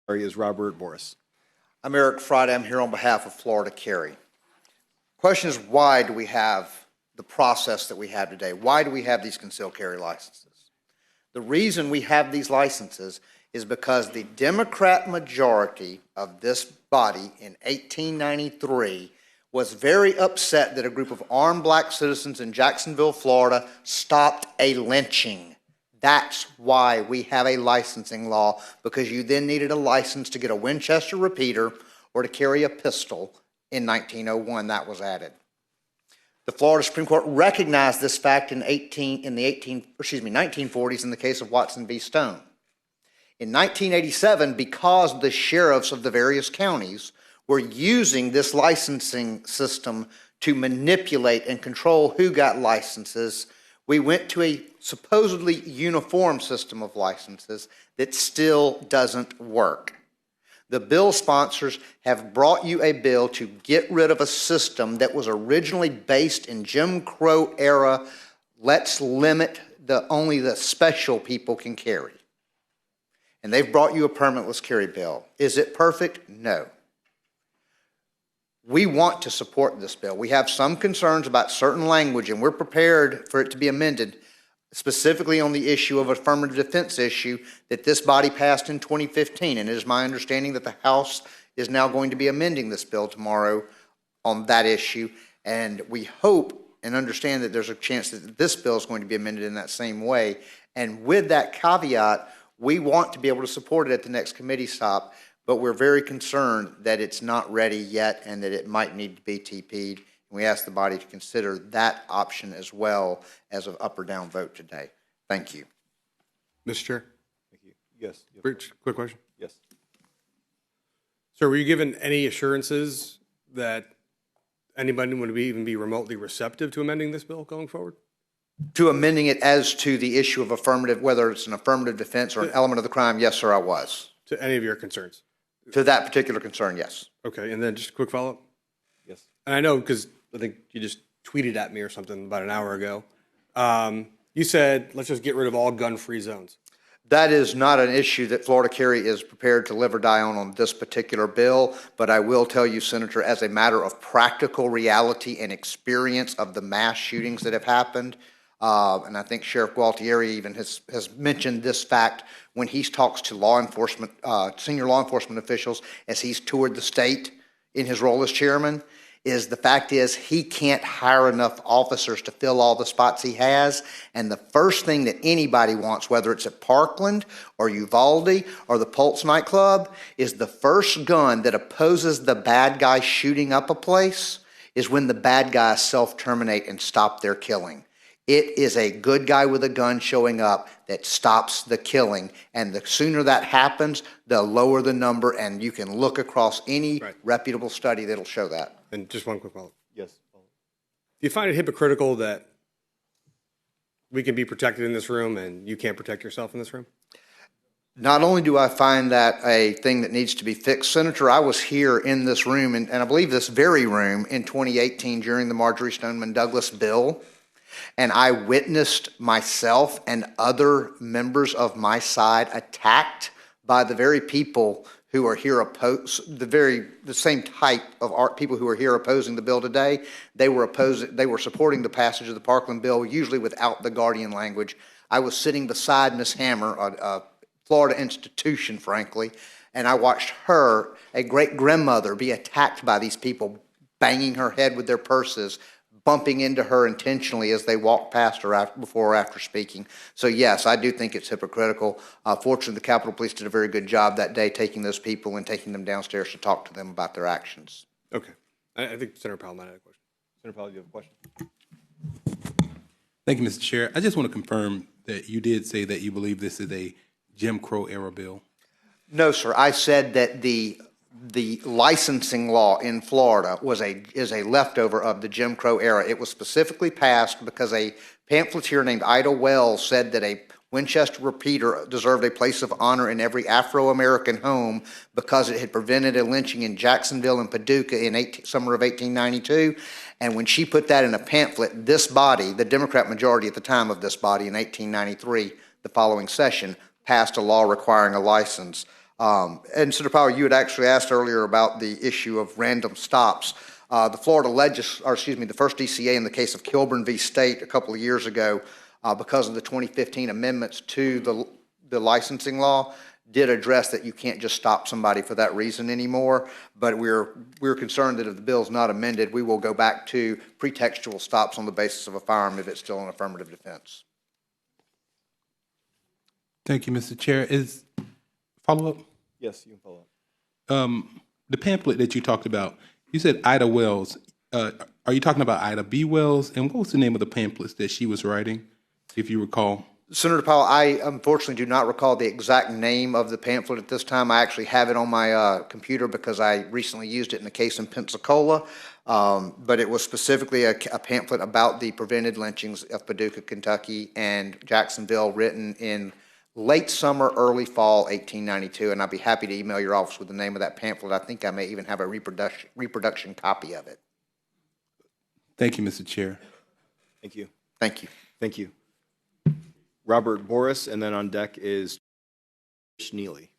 Is Robert Boris. I'm Eric Friday. I'm here on behalf of Florida Carry. Question is, why do we have the process that we have today? Why do we have these concealed carry licenses? The reason we have these licenses is because the Democrat majority of this body in 1893 was very upset that a group of armed black citizens in Jacksonville, Florida, stopped a lynching. That's why we have a licensing law, because you then needed a license to get a Winchester repeater or to carry a pistol. In 1901, that was added. The Florida Supreme Court recognized this fact in the 1940s in the case of Watson v. Stone. In 1987, because the sheriffs of the various counties were using this licensing system to manipulate and control who got licenses, we went to a supposedly uniform system of licenses that still doesn't work. The bill sponsors have brought you a bill to get rid of a system that was originally based in Jim Crow era. Let's limit only the special people can carry. And they've brought you a permitless carry bill. Is it perfect? No. We want to support this bill. We have some concerns about certain language, and we're prepared for it to be amended, specifically on the issue of affirmative defense issue that this body passed in 2015. And it is my understanding that the House is now going to be amending this bill tomorrow on that issue. And we hope and understand that there's a chance that this bill is going to be amended in that same way. And with that caveat, we want to be able to support it at the next committee stop, but we're very concerned that it's not ready yet and that it might need to be TP'd. We ask the body to consider that option as well as an up or down vote today. Thank you. Mr. Chair? Thank you. Yes. Rich, quick question. Yes. Sir, were you given any assurances that anybody would even be remotely receptive to amending this bill going forward? To amending it as to the issue of affirmative, whether it's an affirmative defense or an element of the crime, yes, sir, I was. To any of your concerns? To that particular concern, yes. Okay, and then just a quick follow-up. Yes. And I know because I think you just tweeted at me or something about an hour ago. You said, let's just get rid of all gun-free zones. That is not an issue that Florida Carry is prepared to live or die on this particular bill, but I will tell you, Senator, as a matter of practical reality and experience of the mass shootings that have happened, and I think Sheriff Gualtieri even has mentioned this fact when he talks to law enforcement, senior law enforcement officials as he's toured the state in his role as chairman, is the fact is he can't hire enough officers to fill all the spots he has. And the first thing that anybody wants, whether it's at Parkland or Uvalde or the Pulse nightclub, is the first gun that opposes the bad guy shooting up a place is when the bad guys self-terminate and stop their killing. It is a good guy with a gun showing up that stops the killing. And the sooner that happens, the lower the number. And you can look across any reputable study that'll show that. And just one quick follow-up. Yes. Do you find it hypocritical that we can be protected in this room and you can't protect yourself in this room? Not only do I find that a thing that needs to be fixed, Senator, I was here in this room, and I believe this very room, in 2018 during the Marjory Stoneman Douglas bill. And I witnessed myself and other members of my side attacked by the very people who are here the same type of people who are here opposing the bill today. They were supporting the passage of the Parkland bill, usually without the guardian language. I was sitting beside Ms. Hammer, a Florida institution, frankly, and I watched her, a great grandmother, be attacked by these people, banging her head with their purses, bumping into her intentionally as they walked past her before or after speaking. So yes, I do think it's hypocritical. Fortunately, the Capitol Police did a very good job that day taking those people and taking them downstairs to talk to them about their actions. Okay. I think Senator Powell might have a question. Senator Powell, you have a question? Thank you, Mr. Chair. I just want to confirm that you did say that you believe this is a Jim Crow era bill. No, sir. I said that the licensing law in Florida is a leftover of the Jim Crow era. It was specifically passed because a pamphleteer named Ida Wells said that a Winchester repeater deserved a place of honor in every Afro-American home because it had prevented a lynching in Jacksonville and Paducah in summer of 1892. And when she put that in a pamphlet, this body, the Democrat majority at the time of this body in 1893, the following session, passed a law requiring a license. And Senator Powell, you had actually asked earlier about the issue of random stops. The the first DCA in the case of Kilburn v. State a couple of years ago, because of the 2015 amendments to the licensing law, did address that you can't just stop somebody for that reason anymore. But we're concerned that if the bill's not amended, we will go back to pretextual stops on the basis of a firearm if it's still an affirmative defense. Thank you, Mr. Chair. Is follow-up? Yes, you can follow up. The pamphlet that you talked about, you said Ida Wells. Are you talking about Ida B. Wells? And what was the name of the pamphlets that she was writing, if you recall? Senator Powell, I unfortunately do not recall the exact name of the pamphlet at this time. I actually have it on my computer because I recently used it in a case in Pensacola. But it was specifically a pamphlet about the prevented lynchings of Paducah, Kentucky, and Jacksonville, written in late summer, early fall 1892. And I'd be happy to email your office with the name of that pamphlet. I think I may even have a reproduction copy of it. Thank you, Mr. Chair. Thank you. Thank you. Thank you. Robert Boris, and then on deck is Neely.